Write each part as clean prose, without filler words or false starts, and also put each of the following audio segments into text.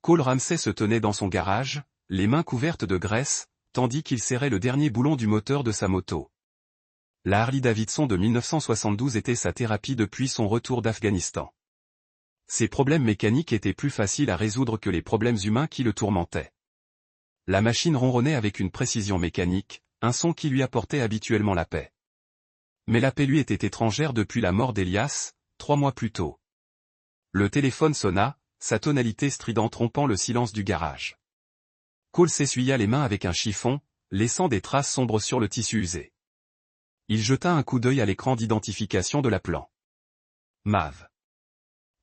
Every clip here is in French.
Cole Ramsey se tenait dans son garage, les mains couvertes de graisse, tandis qu'il serrait le dernier boulon du moteur de sa moto. La Harley-Davidson de 1972 était sa thérapie depuis son retour d'Afghanistan. Ses problèmes mécaniques étaient plus faciles à résoudre que les problèmes humains qui le tourmentaient. La machine ronronnait avec une précision mécanique, un son qui lui apportait habituellement la paix. Mais la paix lui était étrangère depuis la mort d'Elias, 3 mois plus tôt. Le téléphone sonna, sa tonalité stridente rompant le silence du garage. Cole s'essuya les mains avec un chiffon, laissant des traces sombres sur le tissu usé. Il jeta un coup d'œil à l'écran d'identification de l'appelant. Mav.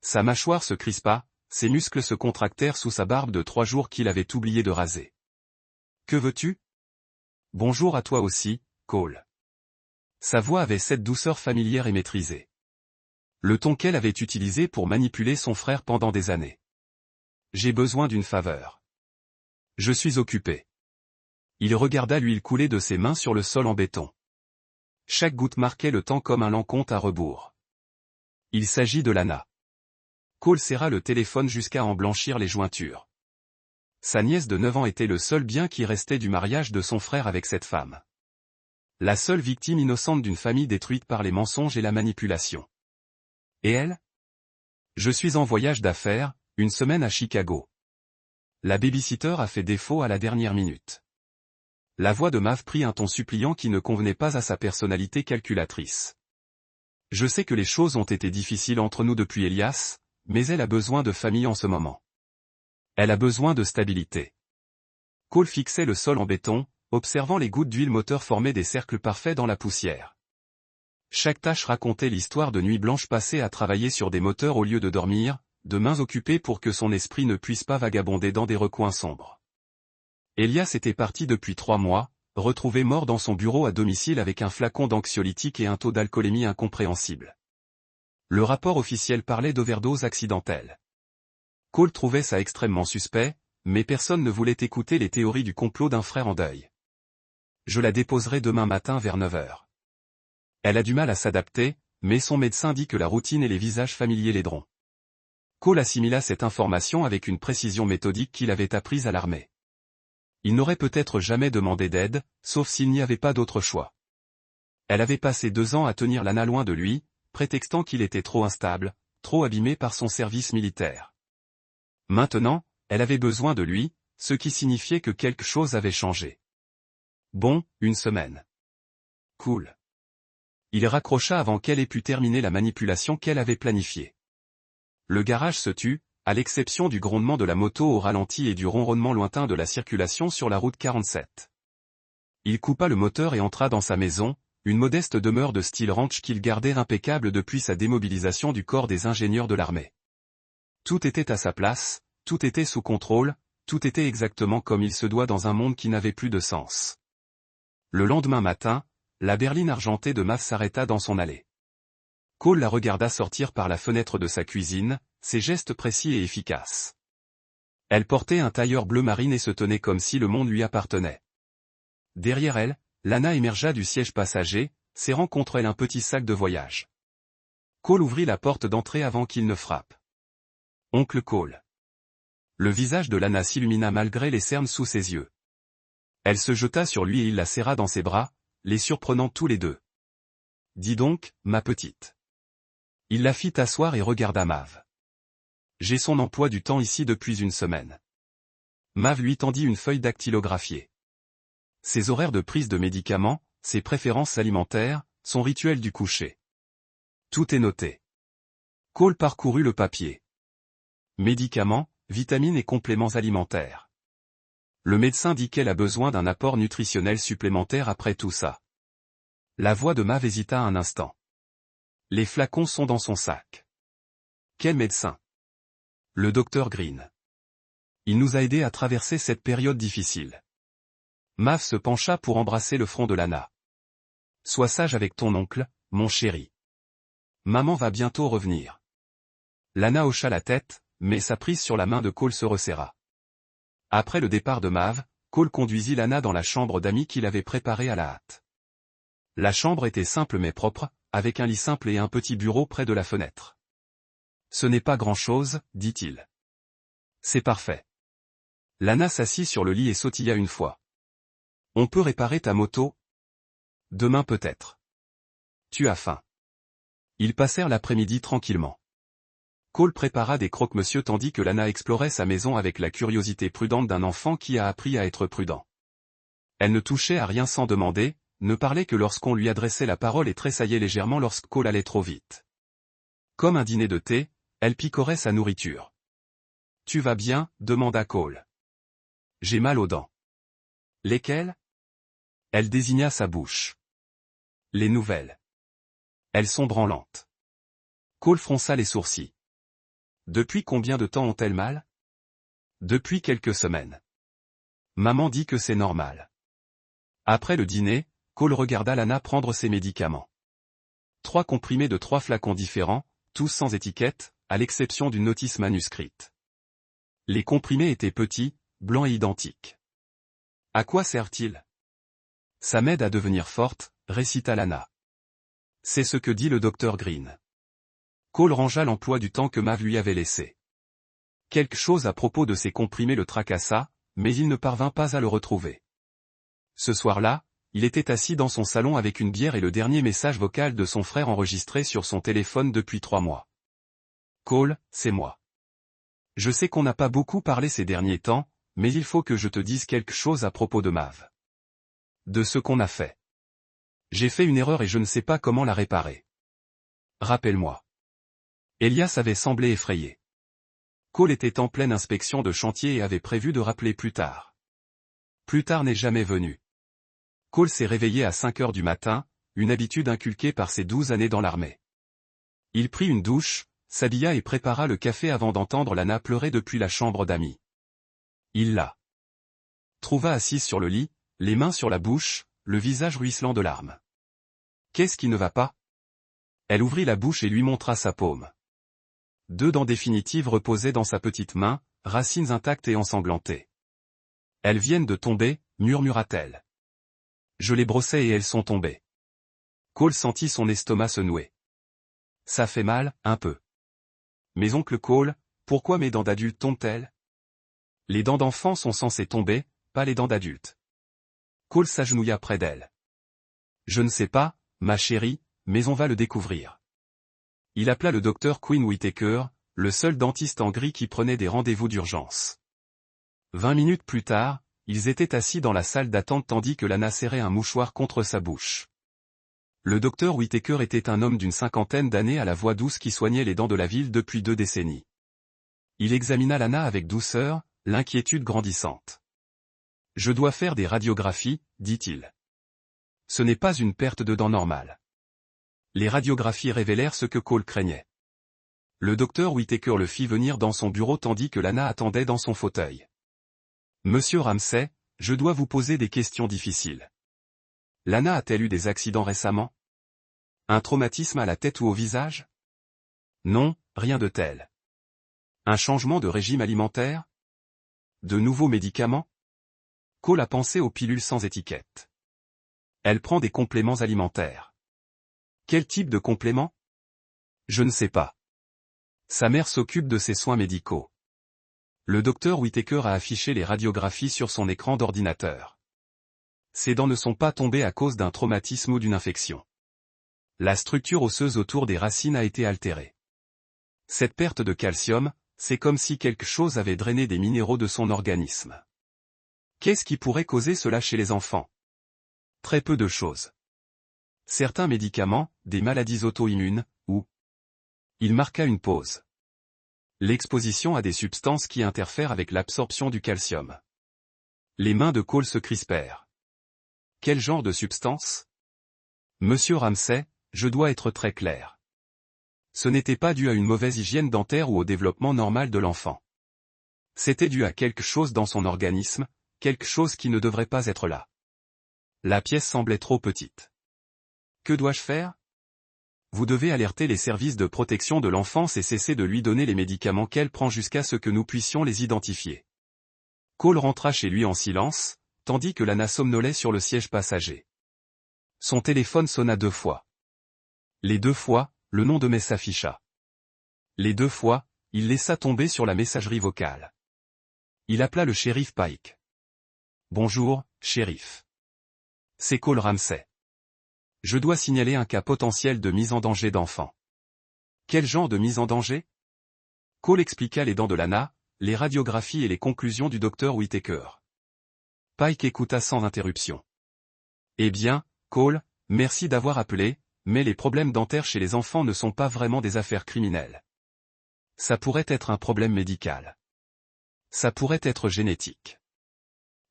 Sa mâchoire se crispa, ses muscles se contractèrent sous sa barbe de 3 jours qu'il avait oublié de raser. Que veux-tu? Bonjour à toi aussi, Cole. Sa voix avait cette douceur familière et maîtrisée. Le ton qu'elle avait utilisé pour manipuler son frère pendant des années. J'ai besoin d'une faveur. Je suis occupé. Il regarda l'huile couler de ses mains sur le sol en béton. Chaque goutte marquait le temps comme un lent compte à rebours. Il s'agit de Lana. Cole serra le téléphone jusqu'à en blanchir les jointures. Sa nièce de 9 ans était le seul bien qui restait du mariage de son frère avec cette femme. La seule victime innocente d'une famille détruite par les mensonges et la manipulation. Et elle? Je suis en voyage d'affaires, une semaine à Chicago. La babysitter a fait défaut à la dernière minute. La voix de Mav prit un ton suppliant qui ne convenait pas à sa personnalité calculatrice. Je sais que les choses ont été difficiles entre nous depuis Elias, mais elle a besoin de famille en ce moment. Elle a besoin de stabilité. Cole fixait le sol en béton, observant les gouttes d'huile moteur former des cercles parfaits dans la poussière. Chaque tâche racontait l'histoire de nuits blanches passées à travailler sur des moteurs au lieu de dormir, de mains occupées pour que son esprit ne puisse pas vagabonder dans des recoins sombres. Elias était parti depuis 3 mois, retrouvé mort dans son bureau à domicile avec un flacon d'anxiolytique et un taux d'alcoolémie incompréhensible. Le rapport officiel parlait d'overdose accidentelle. Cole trouvait ça extrêmement suspect, mais personne ne voulait écouter les théories du complot d'un frère en deuil. Je la déposerai demain matin vers 9 heures. Elle a du mal à s'adapter, mais son médecin dit que la routine et les visages familiers l'aideront. Cole assimila cette information avec une précision méthodique qu'il avait apprise à l'armée. Il n'aurait peut-être jamais demandé d'aide, sauf s'il n'y avait pas d'autre choix. Elle avait passé 2 ans à tenir Lana loin de lui, prétextant qu'il était trop instable, trop abîmé par son service militaire. Maintenant, elle avait besoin de lui, ce qui signifiait que quelque chose avait changé. Bon, une semaine. Cool. Il raccrocha avant qu'elle ait pu terminer la manipulation qu'elle avait planifiée. Le garage se tut, à l'exception du grondement de la moto au ralenti et du ronronnement lointain de la circulation sur la route 47. Il coupa le moteur et entra dans sa maison, une modeste demeure de style ranch qu'il gardait impeccable depuis sa démobilisation du corps des ingénieurs de l'armée. Tout était à sa place, tout était sous contrôle, tout était exactement comme il se doit dans un monde qui n'avait plus de sens. Le lendemain matin, la berline argentée de Mav s'arrêta dans son allée. Cole la regarda sortir par la fenêtre de sa cuisine, ses gestes précis et efficaces. Elle portait un tailleur bleu marine et se tenait comme si le monde lui appartenait. Derrière elle, Lana émergea du siège passager, serrant contre elle un petit sac de voyage. Cole ouvrit la porte d'entrée avant qu'il ne frappe. Oncle Cole. Le visage de Lana s'illumina malgré les cernes sous ses yeux. Elle se jeta sur lui et il la serra dans ses bras, les surprenant tous les deux. Dis donc, ma petite. Il la fit asseoir et regarda Mav. J'ai son emploi du temps ici depuis une semaine. Mav lui tendit une feuille dactylographiée. Ses horaires de prise de médicaments, ses préférences alimentaires, son rituel du coucher. Tout est noté. Cole parcourut le papier. Médicaments, vitamines et compléments alimentaires. Le médecin dit qu'elle a besoin d'un apport nutritionnel supplémentaire après tout ça. La voix de Mav hésita un instant. Les flacons sont dans son sac. Quel médecin? Le docteur Green. Il nous a aidés à traverser cette période difficile. Mav se pencha pour embrasser le front de Lana. Sois sage avec ton oncle, mon chéri. Maman va bientôt revenir. Lana hocha la tête, mais sa prise sur la main de Cole se resserra. Après le départ de Mav, Cole conduisit Lana dans la chambre d'amis qu'il avait préparée à la hâte. La chambre était simple mais propre, avec un lit simple et un petit bureau près de la fenêtre. Ce n'est pas grand-chose, dit-il. C'est parfait. Lana s'assit sur le lit et sautilla une fois. On peut réparer ta moto? Demain peut-être. Tu as faim. Ils passèrent l'après-midi tranquillement. Cole prépara des croque-monsieur tandis que Lana explorait sa maison avec la curiosité prudente d'un enfant qui a appris à être prudent. Elle ne touchait à rien sans demander, ne parlait que lorsqu'on lui adressait la parole et tressaillait légèrement lorsque Cole allait trop vite. Comme un dîner de thé, elle picorait sa nourriture. « Tu vas bien ?» demanda Cole. « J'ai mal aux dents. »« Lesquelles ?» Elle désigna sa bouche. « Les nouvelles. Elles sont branlantes. » Cole fronça les sourcils. « Depuis combien de temps ont-elles mal ?»« Depuis quelques semaines. Maman dit que c'est normal. » Après le dîner, Cole regarda Lana prendre ses médicaments. 3 comprimés de 3 flacons différents, tous sans étiquette, à l'exception d'une notice manuscrite. Les comprimés étaient petits, blancs et identiques. « À quoi sert-il ?»« Ça m'aide à devenir forte », récita Lana. « C'est ce que dit le docteur Green. » Cole rangea l'emploi du temps que Mav lui avait laissé. Quelque chose à propos de ces comprimés le tracassa, mais il ne parvint pas à le retrouver. Ce soir-là, il était assis dans son salon avec une bière et le dernier message vocal de son frère enregistré sur son téléphone depuis 3 mois. « Cole, c'est moi. Je sais qu'on n'a pas beaucoup parlé ces derniers temps, mais il faut que je te dise quelque chose à propos de Mav. De ce qu'on a fait. J'ai fait une erreur et je ne sais pas comment la réparer. Rappelle-moi. » Elias avait semblé effrayé. Cole était en pleine inspection de chantier et avait prévu de rappeler plus tard. Plus tard n'est jamais venu. Cole s'est réveillé à 5 heures du matin, une habitude inculquée par ses 12 années dans l'armée. Il prit une douche, s'habilla et prépara le café avant d'entendre Lana pleurer depuis la chambre d'amis. Il la trouva assise sur le lit, les mains sur la bouche, le visage ruisselant de larmes. « Qu'est-ce qui ne va pas ?» Elle ouvrit la bouche et lui montra sa paume. 2 dents définitives reposaient dans sa petite main, racines intactes et ensanglantées. « Elles viennent de tomber, murmura-t-elle. Je les brossais et elles sont tombées. » Cole sentit son estomac se nouer. « Ça fait mal, un peu. » « Mais oncle Cole, pourquoi mes dents d'adulte tombent-elles ? Les dents d'enfant sont censées tomber, pas les dents d'adulte. » Cole s'agenouilla près d'elle. « Je ne sais pas, ma chérie, mais on va le découvrir. » Il appela le docteur Quinn Whittaker, le seul dentiste en gris qui prenait des rendez-vous d'urgence. 20 minutes plus tard, ils étaient assis dans la salle d'attente tandis que Lana serrait un mouchoir contre sa bouche. Le docteur Whittaker était un homme d'une 50aine d'années à la voix douce qui soignait les dents de la ville depuis 2 décennies. Il examina Lana avec douceur, l'inquiétude grandissante. « Je dois faire des radiographies, dit-il. Ce n'est pas une perte de dents normale. » Les radiographies révélèrent ce que Cole craignait. Le docteur Whittaker le fit venir dans son bureau tandis que Lana attendait dans son fauteuil. « Monsieur Ramsay, je dois vous poser des questions difficiles. Lana a-t-elle eu des accidents récemment? Un traumatisme à la tête ou au visage? Non, rien de tel. Un changement de régime alimentaire? De nouveaux médicaments? » Cole a pensé aux pilules sans étiquette. Elle prend des compléments alimentaires. Quel type de complément? Je ne sais pas. Sa mère s'occupe de ses soins médicaux. Le docteur Whittaker a affiché les radiographies sur son écran d'ordinateur. Ses dents ne sont pas tombées à cause d'un traumatisme ou d'une infection. La structure osseuse autour des racines a été altérée. Cette perte de calcium, c'est comme si quelque chose avait drainé des minéraux de son organisme. Qu'est-ce qui pourrait causer cela chez les enfants? Très peu de choses. Certains médicaments, des maladies auto-immunes, ou... Il marqua une pause. L'exposition à des substances qui interfèrent avec l'absorption du calcium. Les mains de Cole se crispèrent. Quel genre de substance? Monsieur Ramsay, je dois être très clair. Ce n'était pas dû à une mauvaise hygiène dentaire ou au développement normal de l'enfant. C'était dû à quelque chose dans son organisme, quelque chose qui ne devrait pas être là. La pièce semblait trop petite. Que dois-je faire? Vous devez alerter les services de protection de l'enfance et cesser de lui donner les médicaments qu'elle prend jusqu'à ce que nous puissions les identifier. Cole rentra chez lui en silence, tandis que Lana somnolait sur le siège passager. Son téléphone sonna 2 fois. Les 2 fois, le nom de May s'afficha. Les 2 fois, il laissa tomber sur la messagerie vocale. Il appela le shérif Pike. Bonjour, shérif. C'est Cole Ramsey. Je dois signaler un cas potentiel de mise en danger d'enfant. Quel genre de mise en danger? Cole expliqua les dents de Lana, les radiographies et les conclusions du docteur Whittaker. Pike écouta sans interruption. Eh bien, Cole, merci d'avoir appelé, mais les problèmes dentaires chez les enfants ne sont pas vraiment des affaires criminelles. Ça pourrait être un problème médical. Ça pourrait être génétique.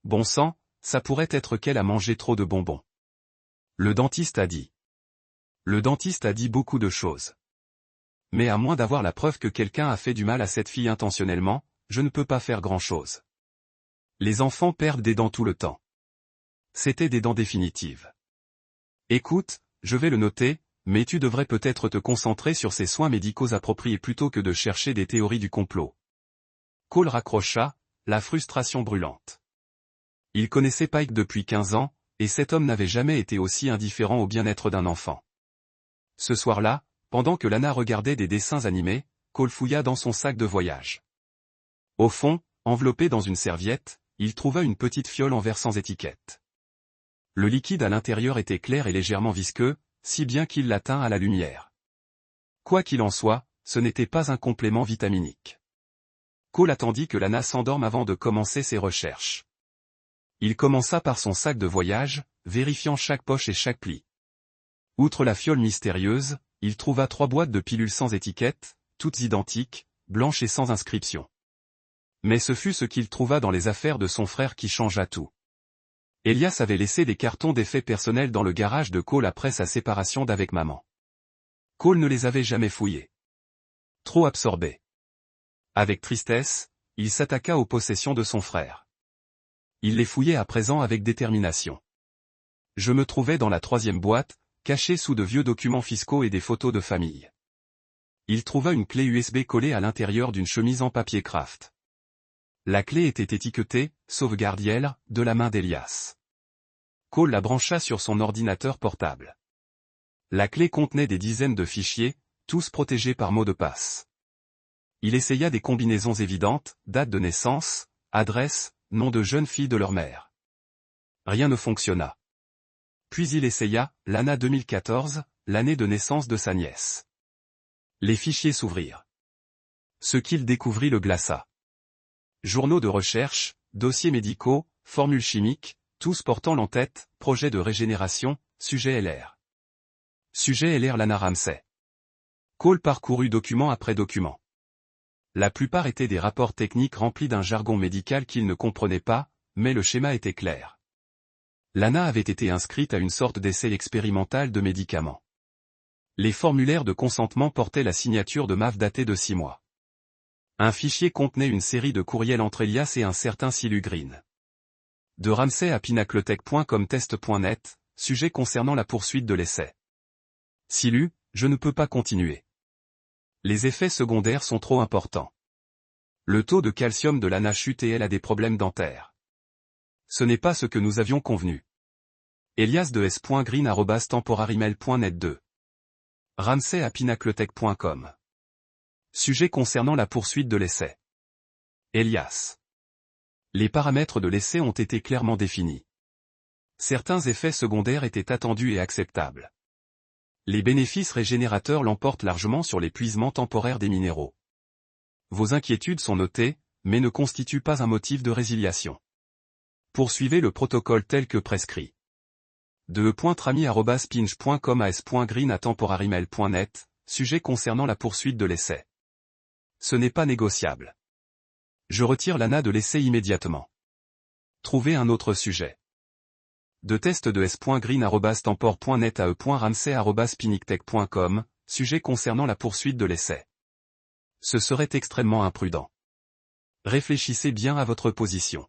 Bon sang, ça pourrait être qu'elle a mangé trop de bonbons. Le dentiste a dit. Le dentiste a dit beaucoup de choses. Mais à moins d'avoir la preuve que quelqu'un a fait du mal à cette fille intentionnellement, je ne peux pas faire grand-chose. Les enfants perdent des dents tout le temps. C'était des dents définitives. Écoute, je vais le noter, mais tu devrais peut-être te concentrer sur ces soins médicaux appropriés plutôt que de chercher des théories du complot. Cole raccrocha, la frustration brûlante. Il connaissait Pike depuis 15 ans, et cet homme n'avait jamais été aussi indifférent au bien-être d'un enfant. Ce soir-là, pendant que Lana regardait des dessins animés, Cole fouilla dans son sac de voyage. Au fond, enveloppé dans une serviette, il trouva une petite fiole en verre sans étiquette. Le liquide à l'intérieur était clair et légèrement visqueux, si bien qu'il la tint à la lumière. Quoi qu'il en soit, ce n'était pas un complément vitaminique. Cole attendit que Lana s'endorme avant de commencer ses recherches. Il commença par son sac de voyage, vérifiant chaque poche et chaque pli. Outre la fiole mystérieuse, il trouva 3 boîtes de pilules sans étiquette, toutes identiques, blanches et sans inscription. Mais ce fut ce qu'il trouva dans les affaires de son frère qui changea tout. Elias avait laissé des cartons d'effets personnels dans le garage de Cole après sa séparation d'avec maman. Cole ne les avait jamais fouillés. Trop absorbé. Avec tristesse, il s'attaqua aux possessions de son frère. Il les fouillait à présent avec détermination. Je me trouvais dans la 3e boîte, cachée sous de vieux documents fiscaux et des photos de famille. Il trouva une clé USB collée à l'intérieur d'une chemise en papier craft. La clé était étiquetée « Sauvegardiel » de la main d'Elias. Cole la brancha sur son ordinateur portable. La clé contenait des dizaines de fichiers, tous protégés par mot de passe. Il essaya des combinaisons évidentes, date de naissance, adresse, nom de jeune fille de leur mère. Rien ne fonctionna. Puis il essaya, Lana 2014, l'année de naissance de sa nièce. Les fichiers s'ouvrirent. Ce qu'il découvrit le glaça. Journaux de recherche, dossiers médicaux, formules chimiques, tous portant l'en-tête, projet de régénération, sujet LR. Sujet LR Lana Ramsey. Cole parcourut document après document. La plupart étaient des rapports techniques remplis d'un jargon médical qu'il ne comprenait pas, mais le schéma était clair. Lana avait été inscrite à une sorte d'essai expérimental de médicaments. Les formulaires de consentement portaient la signature de Mav datée de 6 mois. Un fichier contenait une série de courriels entre Elias et un certain Silu Green. De Ramsey à pinacletech.com test.net, sujet concernant la poursuite de l'essai. Silu, je ne peux pas continuer. Les effets secondaires sont trop importants. Le taux de calcium de Lana chute et elle a des problèmes dentaires. Ce n'est pas ce que nous avions convenu. Elias de s.green@temporarimail.net 2. Ramsey à pinacletech.com. Sujet concernant la poursuite de l'essai. Elias. Les paramètres de l'essai ont été clairement définis. Certains effets secondaires étaient attendus et acceptables. Les bénéfices régénérateurs l'emportent largement sur l'épuisement temporaire des minéraux. Vos inquiétudes sont notées, mais ne constituent pas un motif de résiliation. Poursuivez le protocole tel que prescrit. de.trami@pinch.com à s.green@temporarimail.net, sujet concernant la poursuite de l'essai. Ce n'est pas négociable. Je retire Lana de l'essai immédiatement. Trouvez un autre sujet. De test de s.green@tempor.net à e.ramsey@pinictech.com, sujet concernant la poursuite de l'essai. Ce serait extrêmement imprudent. Réfléchissez bien à votre position.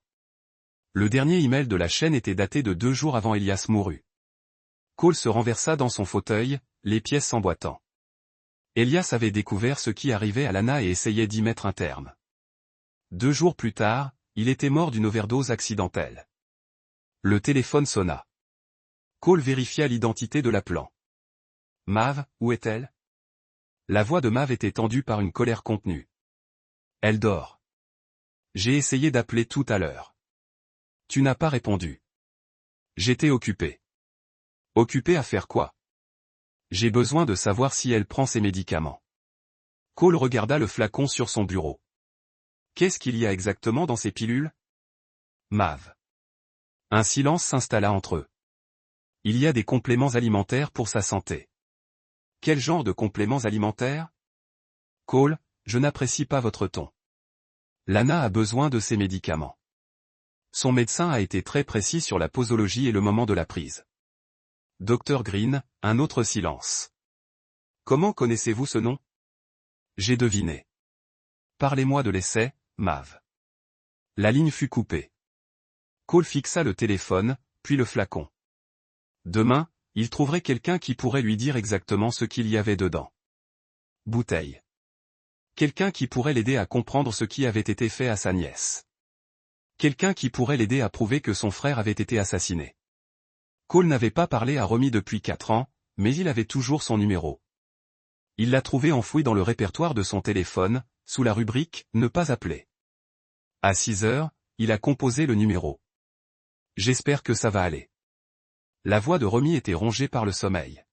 Le dernier email de la chaîne était daté de 2 jours avant Elias mourut. Cole se renversa dans son fauteuil, les pièces s'emboîtant. Elias avait découvert ce qui arrivait à Lana et essayait d'y mettre un terme. 2 jours plus tard, il était mort d'une overdose accidentelle. Le téléphone sonna. Cole vérifia l'identité de l'appelant. Mav, où est-elle? La voix de Mav était tendue par une colère contenue. Elle dort. J'ai essayé d'appeler tout à l'heure. Tu n'as pas répondu. J'étais occupé. Occupé à faire quoi? J'ai besoin de savoir si elle prend ses médicaments. Cole regarda le flacon sur son bureau. Qu'est-ce qu'il y a exactement dans ces pilules? Mav. Un silence s'installa entre eux. Il y a des compléments alimentaires pour sa santé. Quel genre de compléments alimentaires? Cole, je n'apprécie pas votre ton. Lana a besoin de ses médicaments. Son médecin a été très précis sur la posologie et le moment de la prise. Dr Green, un autre silence. Comment connaissez-vous ce nom? J'ai deviné. Parlez-moi de l'essai, Mav. La ligne fut coupée. Cole fixa le téléphone, puis le flacon. Demain, il trouverait quelqu'un qui pourrait lui dire exactement ce qu'il y avait dedans. Bouteille. Quelqu'un qui pourrait l'aider à comprendre ce qui avait été fait à sa nièce. Quelqu'un qui pourrait l'aider à prouver que son frère avait été assassiné. Cole n'avait pas parlé à Romy depuis 4 ans, mais il avait toujours son numéro. Il l'a trouvé enfoui dans le répertoire de son téléphone, sous la rubrique « Ne pas appeler ». À 6 heures, il a composé le numéro. J'espère que ça va aller. La voix de Romy était rongée par le sommeil.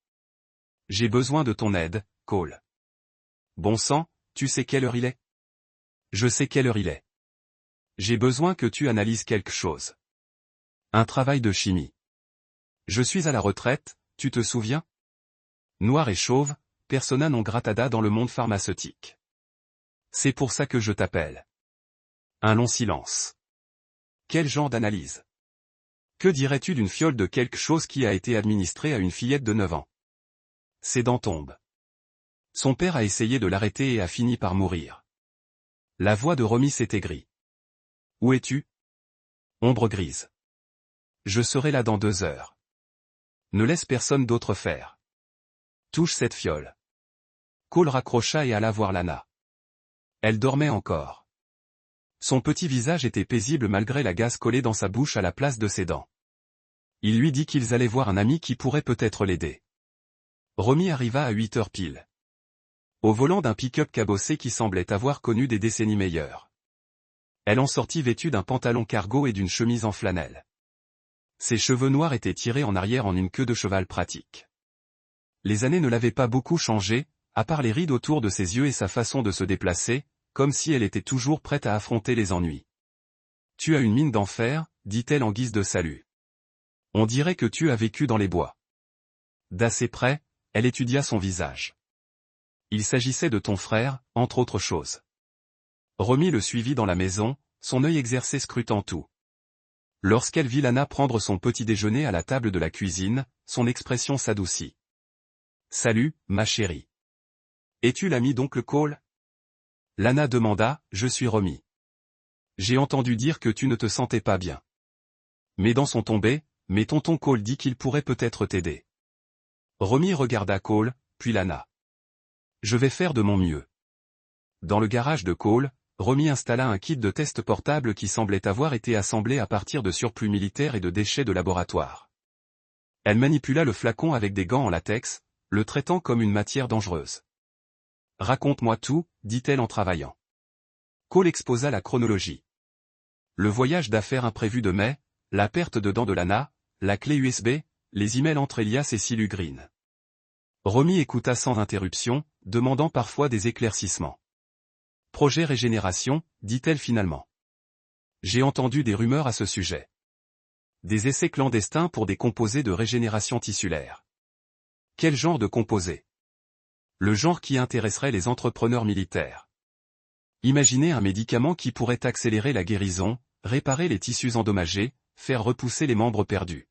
J'ai besoin de ton aide, Cole. Bon sang, tu sais quelle heure il est? Je sais quelle heure il est. J'ai besoin que tu analyses quelque chose. Un travail de chimie. Je suis à la retraite, tu te souviens? Noir et chauve, persona non grata dans le monde pharmaceutique. C'est pour ça que je t'appelle. Un long silence. Quel genre d'analyse? Que dirais-tu d'une fiole de quelque chose qui a été administrée à une fillette de 9 ans? Ses dents tombent. Son père a essayé de l'arrêter et a fini par mourir. La voix de Romy s'étaigrit. Où es-tu? Ombre grise. Je serai là dans 2 heures. Ne laisse personne d'autre faire. Touche cette fiole. Cole raccrocha et alla voir Lana. Elle dormait encore. Son petit visage était paisible malgré la gaze collée dans sa bouche à la place de ses dents. Il lui dit qu'ils allaient voir un ami qui pourrait peut-être l'aider. Romy arriva à 8 heures pile. Au volant d'un pick-up cabossé qui semblait avoir connu des décennies meilleures. Elle en sortit vêtue d'un pantalon cargo et d'une chemise en flanelle. Ses cheveux noirs étaient tirés en arrière en une queue de cheval pratique. Les années ne l'avaient pas beaucoup changé, à part les rides autour de ses yeux et sa façon de se déplacer, comme si elle était toujours prête à affronter les ennuis. Tu as une mine d'enfer, dit-elle en guise de salut. On dirait que tu as vécu dans les bois. D'assez près, elle étudia son visage. Il s'agissait de ton frère, entre autres choses. Romy le suivit dans la maison, son œil exercé scrutant tout. Lorsqu'elle vit Lana prendre son petit déjeuner à la table de la cuisine, son expression s'adoucit. Salut, ma chérie. Es-tu l'ami d'oncle Cole? Lana demanda, je suis Romy. J'ai entendu dire que tu ne te sentais pas bien. Mes dents sont tombées, mais tonton Cole dit qu'il pourrait peut-être t'aider. Romy regarda Cole, puis Lana. Je vais faire de mon mieux. Dans le garage de Cole, Romy installa un kit de test portable qui semblait avoir été assemblé à partir de surplus militaires et de déchets de laboratoire. Elle manipula le flacon avec des gants en latex, le traitant comme une matière dangereuse. Raconte-moi tout, dit-elle en travaillant. Cole exposa la chronologie. Le voyage d'affaires imprévu de mai, la perte de dents de Lana, la clé USB, les emails entre Elias et Silu Green. Romy écouta sans interruption, demandant parfois des éclaircissements. Projet régénération, dit-elle finalement. J'ai entendu des rumeurs à ce sujet. Des essais clandestins pour des composés de régénération tissulaire. Quel genre de composés? Le genre qui intéresserait les entrepreneurs militaires. Imaginez un médicament qui pourrait accélérer la guérison, réparer les tissus endommagés, faire repousser les membres perdus.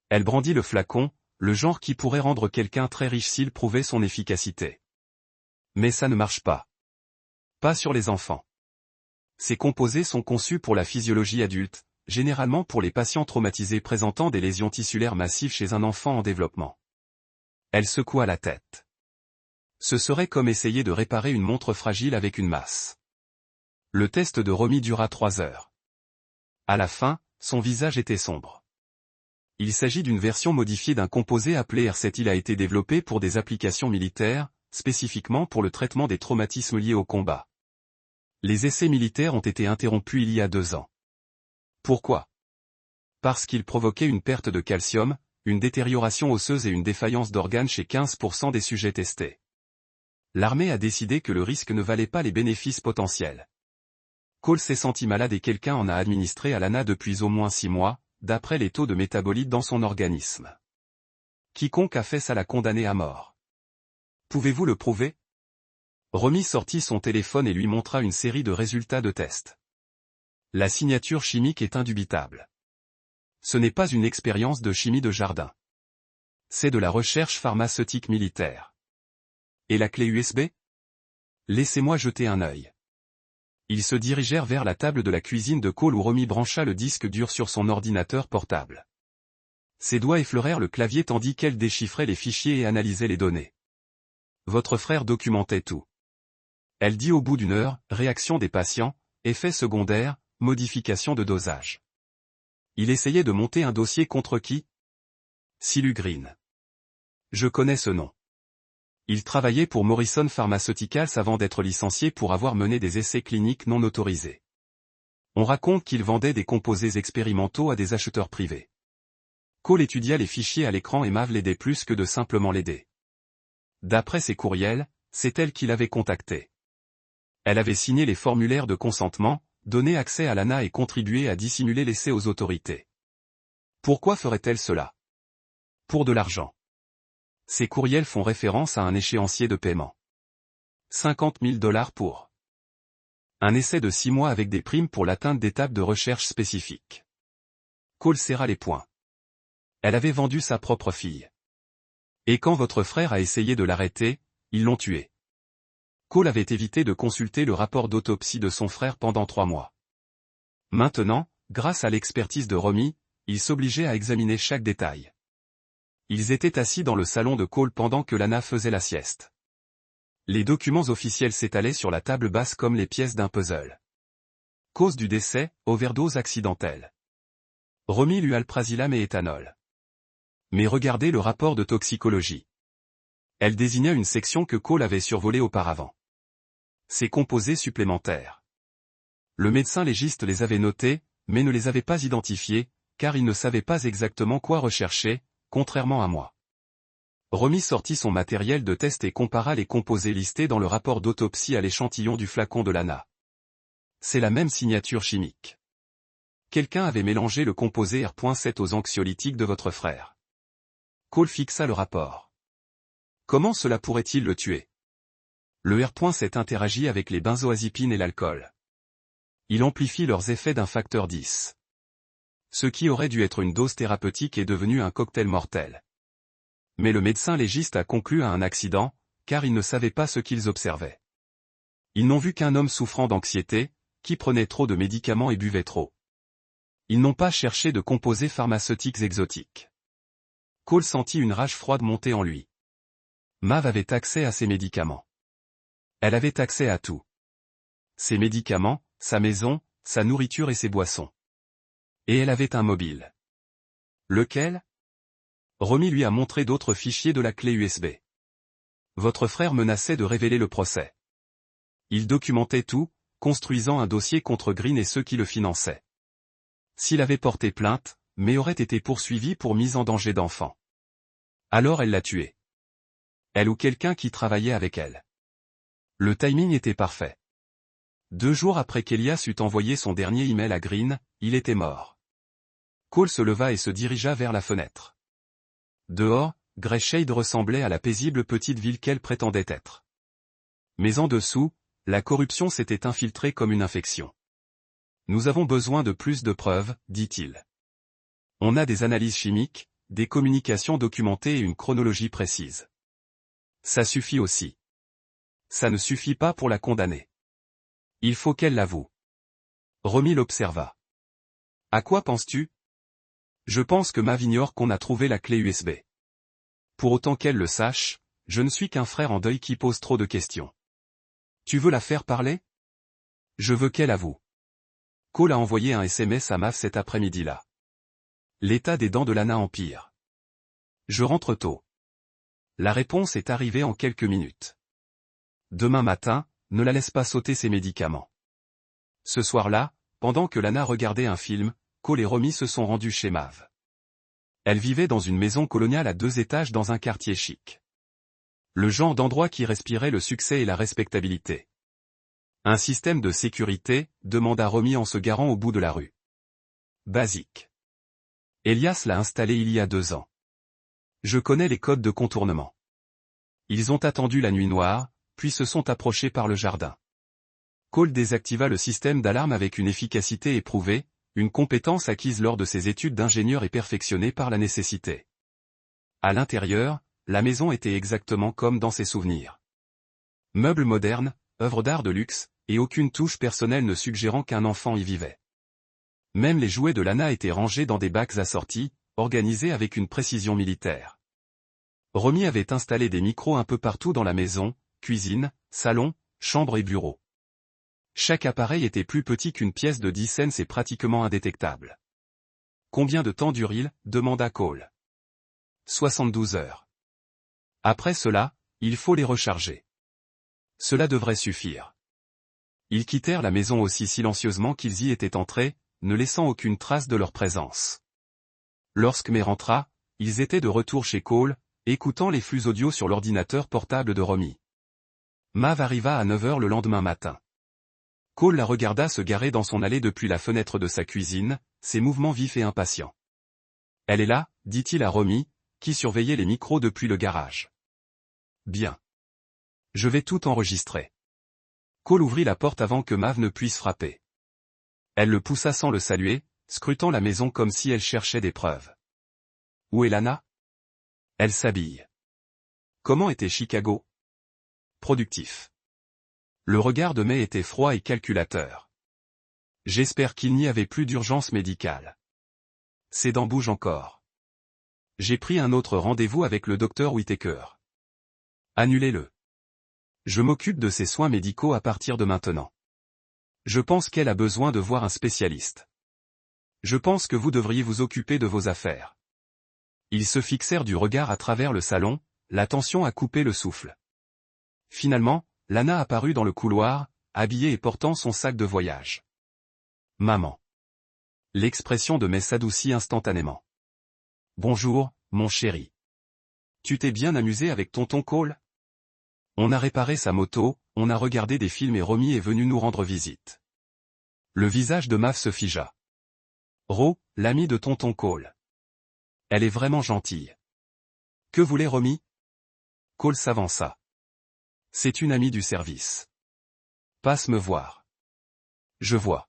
Elle brandit le flacon, le genre qui pourrait rendre quelqu'un très riche s'il prouvait son efficacité. Mais ça ne marche pas. Pas sur les enfants. Ces composés sont conçus pour la physiologie adulte, généralement pour les patients traumatisés présentant des lésions tissulaires massives chez un enfant en développement. Elle secoua la tête. Ce serait comme essayer de réparer une montre fragile avec une masse. Le test de Romy dura 3 heures. À la fin, son visage était sombre. Il s'agit d'une version modifiée d'un composé appelé R7. Il a été développé pour des applications militaires, spécifiquement pour le traitement des traumatismes liés au combat. Les essais militaires ont été interrompus il y a 2 ans. Pourquoi? Parce qu'ils provoquaient une perte de calcium, une détérioration osseuse et une défaillance d'organes chez 15% des sujets testés. L'armée a décidé que le risque ne valait pas les bénéfices potentiels. Cole s'est senti malade et quelqu'un en a administré à Lana depuis au moins 6 mois, d'après les taux de métabolites dans son organisme. Quiconque a fait ça l'a condamné à mort. Pouvez-vous le prouver? Romy sortit son téléphone et lui montra une série de résultats de tests. La signature chimique est indubitable. Ce n'est pas une expérience de chimie de jardin. C'est de la recherche pharmaceutique militaire. Et la clé USB? Laissez-moi jeter un œil. Ils se dirigèrent vers la table de la cuisine de Cole où Romy brancha le disque dur sur son ordinateur portable. Ses doigts effleurèrent le clavier tandis qu'elle déchiffrait les fichiers et analysait les données. Votre frère documentait tout. Elle dit au bout d'1 heure, réaction des patients, effets secondaires, modification de dosage. Il essayait de monter un dossier contre qui? Silu Green. Je connais ce nom. Il travaillait pour Morrison Pharmaceuticals avant d'être licencié pour avoir mené des essais cliniques non autorisés. On raconte qu'il vendait des composés expérimentaux à des acheteurs privés. Cole étudia les fichiers à l'écran et Mav l'aidait plus que de simplement l'aider. D'après ses courriels, c'est elle qui l'avait contacté. Elle avait signé les formulaires de consentement, donné accès à Lana et contribué à dissimuler l'essai aux autorités. Pourquoi ferait-elle cela? Pour de l'argent. Ces courriels font référence à un échéancier de paiement. 50 000 $ pour un essai de 6 mois avec des primes pour l'atteinte d'étapes de recherche spécifiques. Cole serra les poings. Elle avait vendu sa propre fille. Et quand votre frère a essayé de l'arrêter, ils l'ont tué. Cole avait évité de consulter le rapport d'autopsie de son frère pendant 3 mois. Maintenant, grâce à l'expertise de Romy, il s'obligeait à examiner chaque détail. Ils étaient assis dans le salon de Cole pendant que Lana faisait la sieste. Les documents officiels s'étalaient sur la table basse comme les pièces d'un puzzle. Cause du décès, overdose accidentelle. Romy lui alprazolam et éthanol. Mais regardez le rapport de toxicologie. Elle désigna une section que Cole avait survolée auparavant. Ces composés supplémentaires. Le médecin légiste les avait notés, mais ne les avait pas identifiés, car il ne savait pas exactement quoi rechercher, contrairement à moi. Romy sortit son matériel de test et compara les composés listés dans le rapport d'autopsie à l'échantillon du flacon de Lana. C'est la même signature chimique. Quelqu'un avait mélangé le composé R.7 aux anxiolytiques de votre frère. Cole fixa le rapport. Comment cela pourrait-il le tuer? Le R.7 interagit avec les benzoazépines et l'alcool. Il amplifie leurs effets d'un facteur 10. Ce qui aurait dû être une dose thérapeutique est devenu un cocktail mortel. Mais le médecin légiste a conclu à un accident, car ils ne savaient pas ce qu'ils observaient. Ils n'ont vu qu'un homme souffrant d'anxiété, qui prenait trop de médicaments et buvait trop. Ils n'ont pas cherché de composés pharmaceutiques exotiques. Cole sentit une rage froide monter en lui. Mav avait accès à ses médicaments. Elle avait accès à tout. Ses médicaments, sa maison, sa nourriture et ses boissons. Et elle avait un mobile. Lequel? Romy lui a montré d'autres fichiers de la clé USB. Votre frère menaçait de révéler le procès. Il documentait tout, construisant un dossier contre Green et ceux qui le finançaient. S'il avait porté plainte, mais aurait été poursuivi pour mise en danger d'enfant. Alors elle l'a tué. Elle ou quelqu'un qui travaillait avec elle. Le timing était parfait. 2 jours après qu'Elias eut envoyé son dernier email à Green, il était mort. Cole se leva et se dirigea vers la fenêtre. Dehors, Greyshade ressemblait à la paisible petite ville qu'elle prétendait être. Mais en dessous, la corruption s'était infiltrée comme une infection. Nous avons besoin de plus de preuves, dit-il. On a des analyses chimiques, des communications documentées et une chronologie précise. Ça suffit aussi. Ça ne suffit pas pour la condamner. Il faut qu'elle l'avoue. Romy l'observa. À quoi penses-tu? Je pense que Mav ignore qu'on a trouvé la clé USB. Pour autant qu'elle le sache, je ne suis qu'un frère en deuil qui pose trop de questions. Tu veux la faire parler? Je veux qu'elle avoue. Cole a envoyé un SMS à Mav cet après-midi-là. L'état des dents de Lana empire. Je rentre tôt. La réponse est arrivée en quelques minutes. Demain matin, ne la laisse pas sauter ses médicaments. Ce soir-là, pendant que Lana regardait un film, Cole et Romy se sont rendus chez Mav. Elle vivait dans une maison coloniale à 2 étages dans un quartier chic. Le genre d'endroit qui respirait le succès et la respectabilité. Un système de sécurité, demanda Romy en se garant au bout de la rue. Basique. Elias l'a installé il y a 2 ans. Je connais les codes de contournement. Ils ont attendu la nuit noire, puis se sont approchés par le jardin. Cole désactiva le système d'alarme avec une efficacité éprouvée, une compétence acquise lors de ses études d'ingénieur et perfectionnée par la nécessité. À l'intérieur, la maison était exactement comme dans ses souvenirs. Meubles modernes, œuvres d'art de luxe, et aucune touche personnelle ne suggérant qu'un enfant y vivait. Même les jouets de Lana étaient rangés dans des bacs assortis, organisés avec une précision militaire. Romy avait installé des micros un peu partout dans la maison, cuisine, salon, chambre et bureau. Chaque appareil était plus petit qu'une pièce de 10 cents et pratiquement indétectable. Combien de temps dure-il ? Demanda Cole. 72 heures. Après cela, il faut les recharger. Cela devrait suffire. Ils quittèrent la maison aussi silencieusement qu'ils y étaient entrés, ne laissant aucune trace de leur présence. Lorsque May rentra, ils étaient de retour chez Cole, écoutant les flux audio sur l'ordinateur portable de Romy. Mav arriva à 9 heures le lendemain matin. Cole la regarda se garer dans son allée depuis la fenêtre de sa cuisine, ses mouvements vifs et impatients. « Elle est là », dit-il à Romy, qui surveillait les micros depuis le garage. « Bien. Je vais tout enregistrer. » Cole ouvrit la porte avant que Mav ne puisse frapper. Elle le poussa sans le saluer, scrutant la maison comme si elle cherchait des preuves. « Où est Lana ? » Elle s'habille. « Comment était Chicago ? » Productif. Le regard de May était froid et calculateur. « J'espère qu'il n'y avait plus d'urgence médicale. Ses dents bougent encore. J'ai pris un autre rendez-vous avec le docteur Whittaker. Annulez-le. Je m'occupe de ses soins médicaux à partir de maintenant. Je pense qu'elle a besoin de voir un spécialiste. Je pense que vous devriez vous occuper de vos affaires. » Ils se fixèrent du regard à travers le salon, la tension a coupé le souffle. Finalement, Lana apparut dans le couloir, habillée et portant son sac de voyage. « Maman. » L'expression de May s'adoucit instantanément. « Bonjour, mon chéri. Tu t'es bien amusé avec tonton Cole ? On a réparé sa moto, on a regardé des films et Romy est venu nous rendre visite. » Le visage de Mav se figea. « Ro, l'ami de tonton Cole. Elle est vraiment gentille. » Que voulait Romy ? Cole s'avança. « C'est une amie du service. Passe me voir. » Je vois.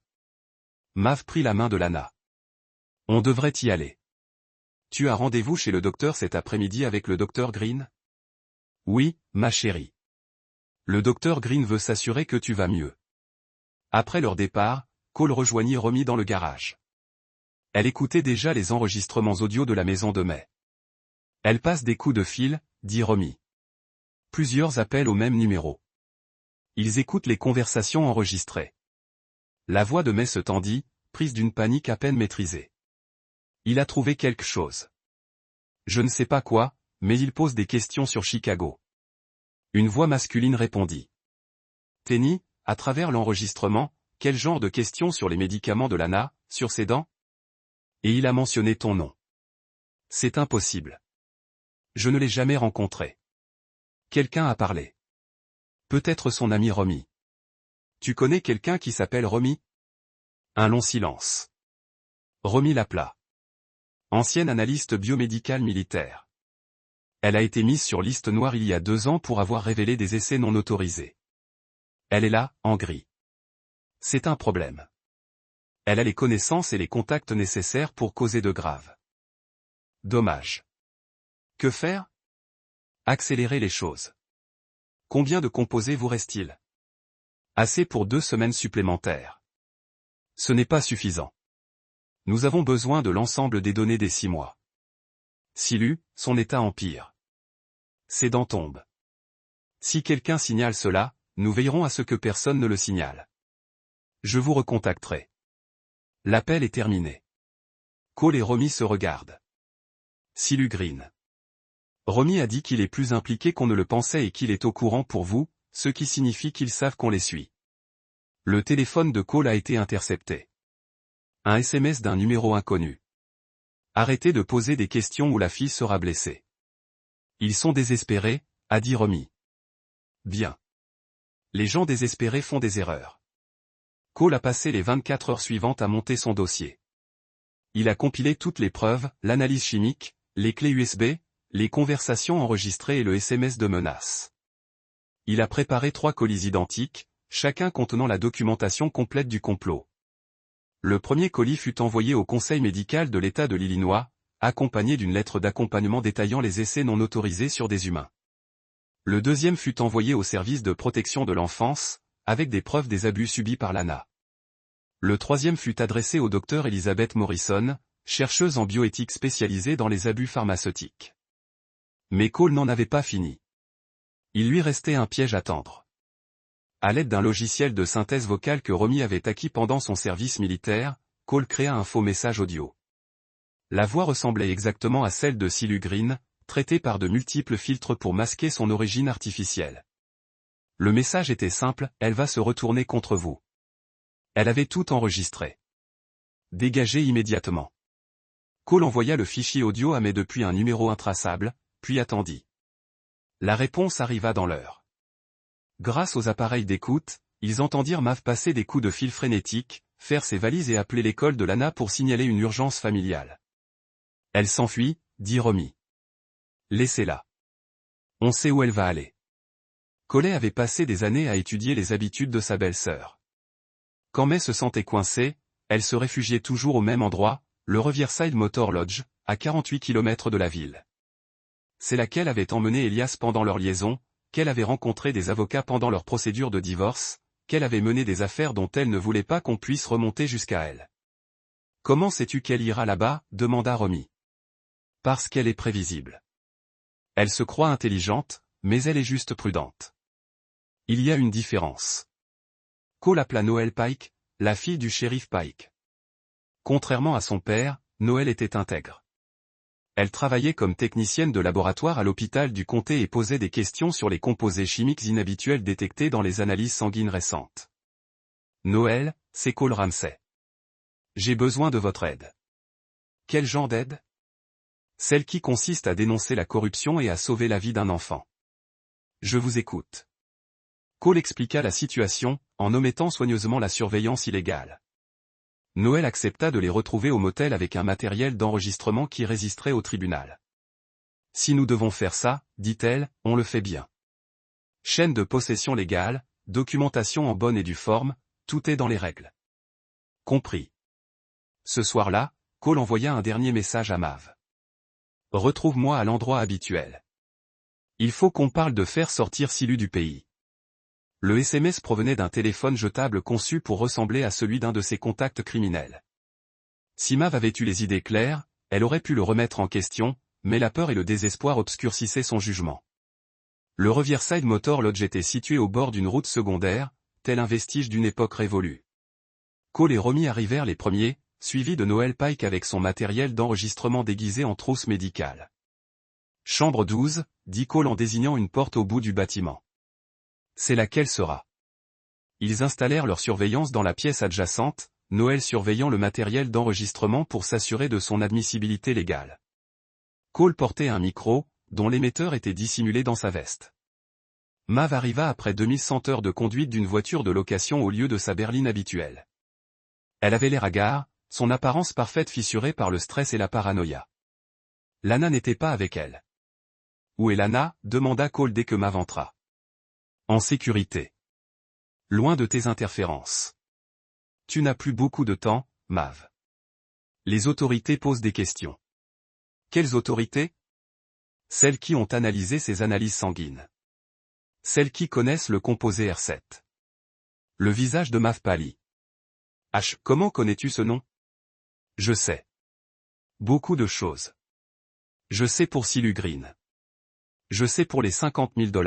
Mav prit la main de Lana. « On devrait y aller. Tu as rendez-vous chez le docteur cet après-midi avec le docteur Green ? » Oui, ma chérie. Le docteur Green veut s'assurer que tu vas mieux. Après leur départ, Cole rejoignit Romy dans le garage. Elle écoutait déjà les enregistrements audio de la maison de May. Elle passe des coups de fil, dit Romy. Plusieurs appels au même numéro. Ils écoutent les conversations enregistrées. La voix de May se tendit, prise d'une panique à peine maîtrisée. Il a trouvé quelque chose. Je ne sais pas quoi, mais il pose des questions sur Chicago. Une voix masculine répondit. Tenny, à travers l'enregistrement, quel genre de questions sur les médicaments de Lana, sur ses dents ? Et il a mentionné ton nom. C'est impossible. Je ne l'ai jamais rencontré. Quelqu'un a parlé. Peut-être son ami Romy. Tu connais quelqu'un qui s'appelle Romy ? Un long silence. Romy l'appela. Ancienne analyste biomédicale militaire. Elle a été mise sur liste noire il y a 2 ans pour avoir révélé des essais non autorisés. Elle est là, en gris. C'est un problème. Elle a les connaissances et les contacts nécessaires pour causer de graves. Dommage. Que faire ? Accélérer les choses. Combien de composés vous reste-t-il ? Assez pour 2 semaines supplémentaires. Ce n'est pas suffisant. Nous avons besoin de l'ensemble des données des 6 mois. Silu, son état empire. Ses dents tombent. Si quelqu'un signale cela, nous veillerons à ce que personne ne le signale. Je vous recontacterai. L'appel est terminé. Cole et Romy se regardent. Silu Green. Romy a dit qu'il est plus impliqué qu'on ne le pensait et qu'il est au courant pour vous, ce qui signifie qu'ils savent qu'on les suit. Le téléphone de Cole a été intercepté. Un SMS d'un numéro inconnu. Arrêtez de poser des questions ou la fille sera blessée. Ils sont désespérés, a dit Romy. Bien. Les gens désespérés font des erreurs. Cole a passé les 24 heures suivantes à monter son dossier. Il a compilé toutes les preuves, l'analyse chimique, les clés USB, les conversations enregistrées et le SMS de menace. Il a préparé 3 colis identiques, chacun contenant la documentation complète du complot. Le premier colis fut envoyé au Conseil médical de l'État de l'Illinois, accompagné d'une lettre d'accompagnement détaillant les essais non autorisés sur des humains. Le deuxième fut envoyé au service de protection de l'enfance, avec des preuves des abus subis par l'ANA. Le troisième fut adressé au Dr Elizabeth Morrison, chercheuse en bioéthique spécialisée dans les abus pharmaceutiques. Mais Cole n'en avait pas fini. Il lui restait un piège à tendre. À l'aide d'un logiciel de synthèse vocale que Romy avait acquis pendant son service militaire, Cole créa un faux message audio. La voix ressemblait exactement à celle de Silu Green, traitée par de multiples filtres pour masquer son origine artificielle. Le message était simple, elle va se retourner contre vous. Elle avait tout enregistré. Dégagez immédiatement. Cole envoya le fichier audio à mais depuis un numéro intraçable, puis attendit. La réponse arriva dans l'heure. Grâce aux appareils d'écoute, ils entendirent Mav passer des coups de fil frénétiques, faire ses valises et appeler l'école de l'ANA pour signaler une urgence familiale. Elle s'enfuit, dit Romy. Laissez-la. On sait où elle va aller. Cole avait passé des années à étudier les habitudes de sa belle-sœur. Quand May se sentait coincée, elle se réfugiait toujours au même endroit, le Riverside Motor Lodge, à 48 km de la ville. C'est là qu'elle avait emmené Elias pendant leur liaison, qu'elle avait rencontré des avocats pendant leur procédure de divorce, qu'elle avait mené des affaires dont elle ne voulait pas qu'on puisse remonter jusqu'à elle. Comment sais-tu qu'elle ira là-bas, demanda Romy. Parce qu'elle est prévisible. Elle se croit intelligente, mais elle est juste prudente. Il y a une différence. Cole appela Noël Pike, la fille du shérif Pike. Contrairement à son père, Noël était intègre. Elle travaillait comme technicienne de laboratoire à l'hôpital du comté et posait des questions sur les composés chimiques inhabituels détectés dans les analyses sanguines récentes. Noël, c'est Cole Ramsey. J'ai besoin de votre aide. Quel genre d'aide? Celle qui consiste à dénoncer la corruption et à sauver la vie d'un enfant. Je vous écoute. Cole expliqua la situation, en omettant soigneusement la surveillance illégale. Noël accepta de les retrouver au motel avec un matériel d'enregistrement qui résisterait au tribunal. Si nous devons faire ça, dit-elle, on le fait bien. Chaîne de possession légale, documentation en bonne et due forme, tout est dans les règles. Compris. Ce soir-là, Cole envoya un dernier message à Mav. Retrouve-moi à l'endroit habituel. Il faut qu'on parle de faire sortir Silu du pays. Le SMS provenait d'un téléphone jetable conçu pour ressembler à celui d'un de ses contacts criminels. Si Mav avait eu les idées claires, elle aurait pu le remettre en question, mais la peur et le désespoir obscurcissaient son jugement. Le Riverside Motor Lodge était situé au bord d'une route secondaire, tel un vestige d'une époque révolue. Cole et Romy arrivèrent les premiers, suivis de Noël Pike avec son matériel d'enregistrement déguisé en trousse médicale. Chambre 12, dit Cole en désignant une porte au bout du bâtiment. C'est laquelle sera. Ils installèrent leur surveillance dans la pièce adjacente, Noël surveillant le matériel d'enregistrement pour s'assurer de son admissibilité légale. Cole portait un micro, dont l'émetteur était dissimulé dans sa veste. Mav arriva après 2100 heures de conduite d'une voiture de location au lieu de sa berline habituelle. Elle avait l'air hagard, son apparence parfaite fissurée par le stress et la paranoïa. Lana n'était pas avec elle. Où est Lana? Demanda Cole dès que Mav entra. En sécurité. Loin de tes interférences. Tu n'as plus beaucoup de temps, Mav. Les autorités posent des questions. Quelles autorités? Celles qui ont analysé ces analyses sanguines. Celles qui connaissent le composé R7. Le visage de Mav pâlit. H. Comment connais-tu ce nom? Je sais. Beaucoup de choses. Je sais pour Silu Green. Je sais pour les $50 000.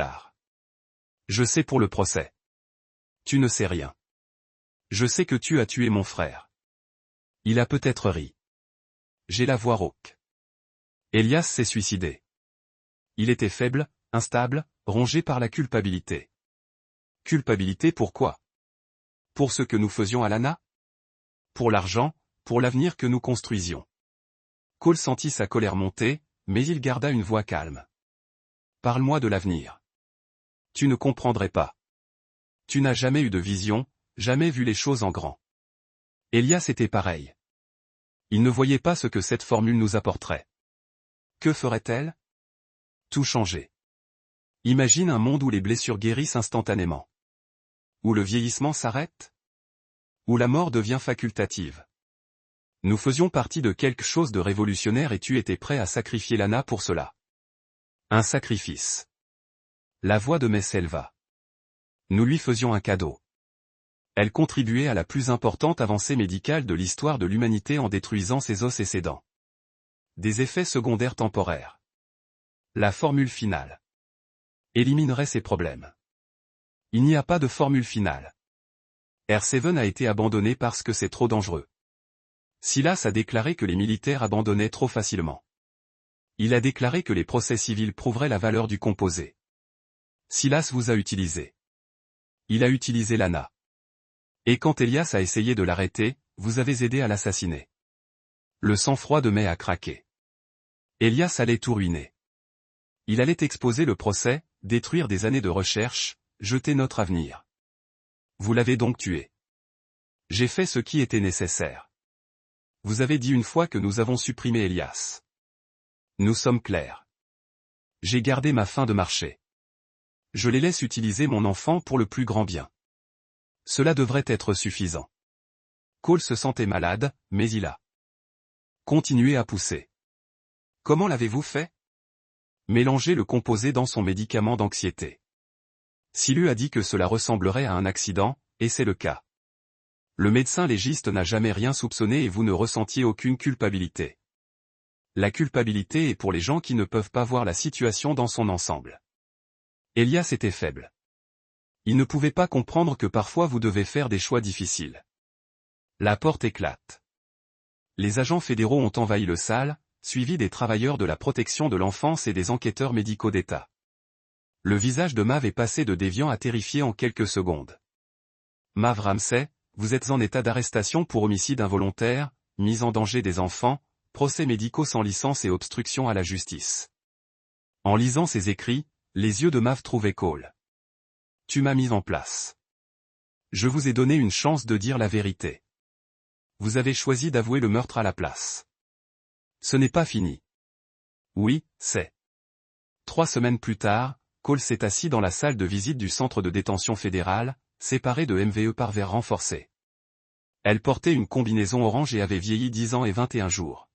Je sais pour le procès. Tu ne sais rien. Je sais que tu as tué mon frère. Il a peut-être ri. J'ai la voix rauque. Elias s'est suicidé. Il était faible, instable, rongé par la culpabilité. Culpabilité pourquoi? Pour ce que nous faisions à Lana? Pour l'argent, pour l'avenir que nous construisions. Cole sentit sa colère monter, mais il garda une voix calme. Parle-moi de l'avenir. Tu ne comprendrais pas. Tu n'as jamais eu de vision, jamais vu les choses en grand. Elias était pareil. Il ne voyait pas ce que cette formule nous apporterait. Que ferait-elle? Tout changer. Imagine un monde où les blessures guérissent instantanément. Où le vieillissement s'arrête? Où la mort devient facultative. Nous faisions partie de quelque chose de révolutionnaire et tu étais prêt à sacrifier Lana pour cela. Un sacrifice. La voix de May s'éleva. Nous lui faisions un cadeau. Elle contribuait à la plus importante avancée médicale de l'histoire de l'humanité en détruisant ses os et ses dents. Des effets secondaires temporaires. La formule finale. Éliminerait ces problèmes. Il n'y a pas de formule finale. R7 a été abandonné parce que c'est trop dangereux. Silas a déclaré que les militaires abandonnaient trop facilement. Il a déclaré que les procès civils prouveraient la valeur du composé. Silas vous a utilisé. Il a utilisé Lana. Et quand Elias a essayé de l'arrêter, vous avez aidé à l'assassiner. Le sang-froid de May a craqué. Elias allait tout ruiner. Il allait exposer le procès, détruire des années de recherche, jeter notre avenir. Vous l'avez donc tué. J'ai fait ce qui était nécessaire. Vous avez dit une fois que nous avons supprimé Elias. Nous sommes clairs. J'ai gardé ma fin de marché. Je les laisse utiliser mon enfant pour le plus grand bien. Cela devrait être suffisant. Cole se sentait malade, mais il a continué à pousser. Comment l'avez-vous fait? Mélanger le composé dans son médicament d'anxiété. Silu a dit que cela ressemblerait à un accident, et c'est le cas. Le médecin légiste n'a jamais rien soupçonné et vous ne ressentiez aucune culpabilité. La culpabilité est pour les gens qui ne peuvent pas voir la situation dans son ensemble. Elias était faible. Il ne pouvait pas comprendre que parfois vous devez faire des choix difficiles. La porte éclate. Les agents fédéraux ont envahi le salle, suivis des travailleurs de la protection de l'enfance et des enquêteurs médicaux d'État. Le visage de Mav est passé de déviant à terrifié en quelques secondes. Mav Ramsey, vous êtes en état d'arrestation pour homicide involontaire, mise en danger des enfants, procès médicaux sans licence et obstruction à la justice. En lisant ces écrits, les yeux de Mav trouvaient Cole. Tu m'as mis en place. Je vous ai donné une chance de dire la vérité. Vous avez choisi d'avouer le meurtre à la place. Ce n'est pas fini. Oui, c'est. 3 semaines plus tard, Cole s'est assis dans la salle de visite du centre de détention fédéral, séparé de MVE par verre renforcé. Elle portait une combinaison orange et avait vieilli 10 ans et 21 jours.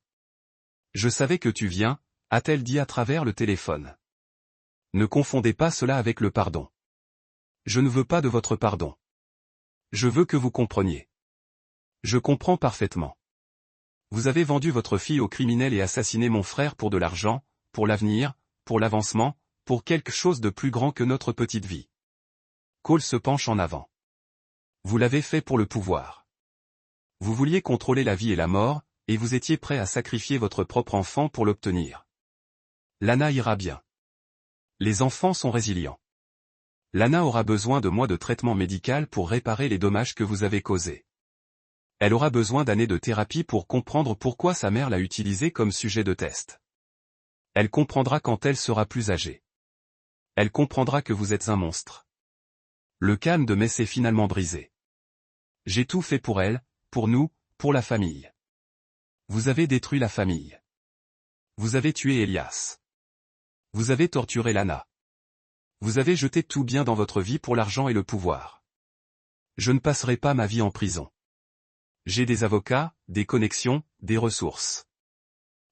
Je savais que tu viens, a-t-elle dit à travers le téléphone. Ne confondez pas cela avec le pardon. Je ne veux pas de votre pardon. Je veux que vous compreniez. Je comprends parfaitement. Vous avez vendu votre fille aux criminels et assassiné mon frère pour de l'argent, pour l'avenir, pour l'avancement, pour quelque chose de plus grand que notre petite vie. Cole se penche en avant. Vous l'avez fait pour le pouvoir. Vous vouliez contrôler la vie et la mort, et vous étiez prêt à sacrifier votre propre enfant pour l'obtenir. Lana ira bien. Les enfants sont résilients. Lana aura besoin de mois de traitement médical pour réparer les dommages que vous avez causés. Elle aura besoin d'années de thérapie pour comprendre pourquoi sa mère l'a utilisée comme sujet de test. Elle comprendra quand elle sera plus âgée. Elle comprendra que vous êtes un monstre. Le calme de May s'est finalement brisé. J'ai tout fait pour elle, pour nous, pour la famille. Vous avez détruit la famille. Vous avez tué Elias. Vous avez torturé Lana. Vous avez jeté tout bien dans votre vie pour l'argent et le pouvoir. Je ne passerai pas ma vie en prison. J'ai des avocats, des connexions, des ressources.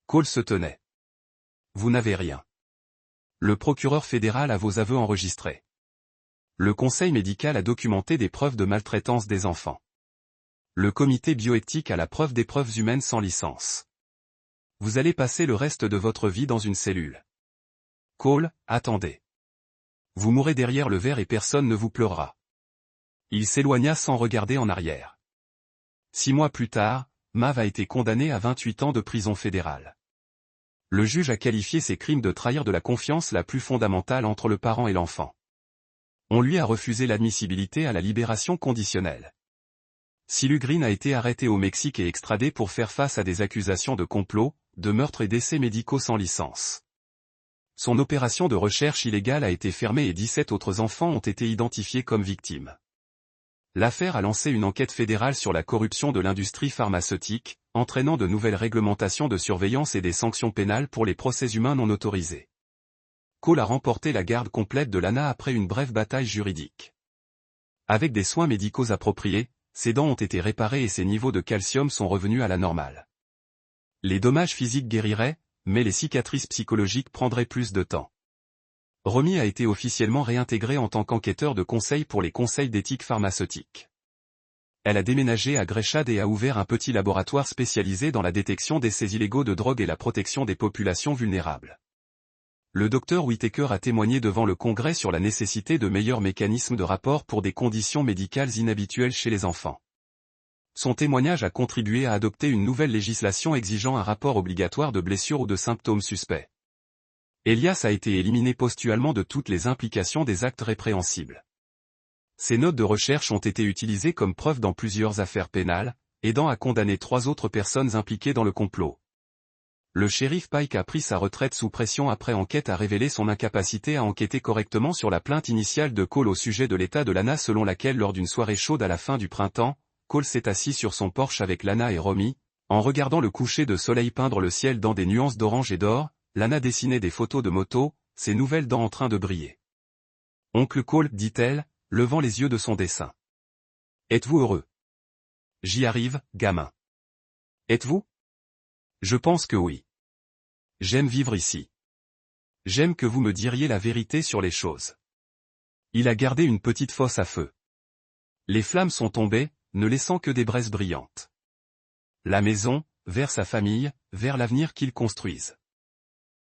Cole se tenait. Vous n'avez rien. Le procureur fédéral a vos aveux enregistrés. Le conseil médical a documenté des preuves de maltraitance des enfants. Le comité bioéthique a la preuve des preuves humaines sans licence. Vous allez passer le reste de votre vie dans une cellule. Cole, attendez. Vous mourrez derrière le verre et personne ne vous pleurera. Il s'éloigna sans regarder en arrière. 6 mois plus tard, Mav a été condamné à 28 ans de prison fédérale. Le juge a qualifié ces crimes de trahir de la confiance la plus fondamentale entre le parent et l'enfant. On lui a refusé l'admissibilité à la libération conditionnelle. Silu Green a été arrêté au Mexique et extradé pour faire face à des accusations de complot, de meurtre et d'essais médicaux sans licence. Son opération de recherche illégale a été fermée et 17 autres enfants ont été identifiés comme victimes. L'affaire a lancé une enquête fédérale sur la corruption de l'industrie pharmaceutique, entraînant de nouvelles réglementations de surveillance et des sanctions pénales pour les procès humains non autorisés. Cole a remporté la garde complète de Lana après une brève bataille juridique. Avec des soins médicaux appropriés, ses dents ont été réparées et ses niveaux de calcium sont revenus à la normale. Les dommages physiques guériraient, mais les cicatrices psychologiques prendraient plus de temps. Romy a été officiellement réintégrée en tant qu'enquêteur de conseil pour les conseils d'éthique pharmaceutique. Elle a déménagé à Greshad et a ouvert un petit laboratoire spécialisé dans la détection d'essais illégaux de drogue et la protection des populations vulnérables. Le docteur Whitaker a témoigné devant le Congrès sur la nécessité de meilleurs mécanismes de rapport pour des conditions médicales inhabituelles chez les enfants. Son témoignage a contribué à adopter une nouvelle législation exigeant un rapport obligatoire de blessures ou de symptômes suspects. Elias a été éliminé postuellement de toutes les implications des actes répréhensibles. Ses notes de recherche ont été utilisées comme preuve dans plusieurs affaires pénales, aidant à condamner 3 autres personnes impliquées dans le complot. Le shérif Pike a pris sa retraite sous pression après enquête a révélé son incapacité à enquêter correctement sur la plainte initiale de Cole au sujet de l'état de Lana selon laquelle lors d'une soirée chaude à la fin du printemps, Cole s'est assis sur son porche avec Lana et Romy, en regardant le coucher de soleil peindre le ciel dans des nuances d'orange et d'or, Lana dessinait des photos de moto, ses nouvelles dents en train de briller. « Oncle Cole, dit-elle, levant les yeux de son dessin. Êtes-vous heureux? J'y arrive, gamin. Êtes-vous? Je pense que oui. J'aime vivre ici. J'aime que vous me diriez la vérité sur les choses. Il a gardé une petite fosse à feu. Les flammes sont tombées, ne laissant que des braises brillantes. La maison, vers sa famille, vers l'avenir qu'ils construisent.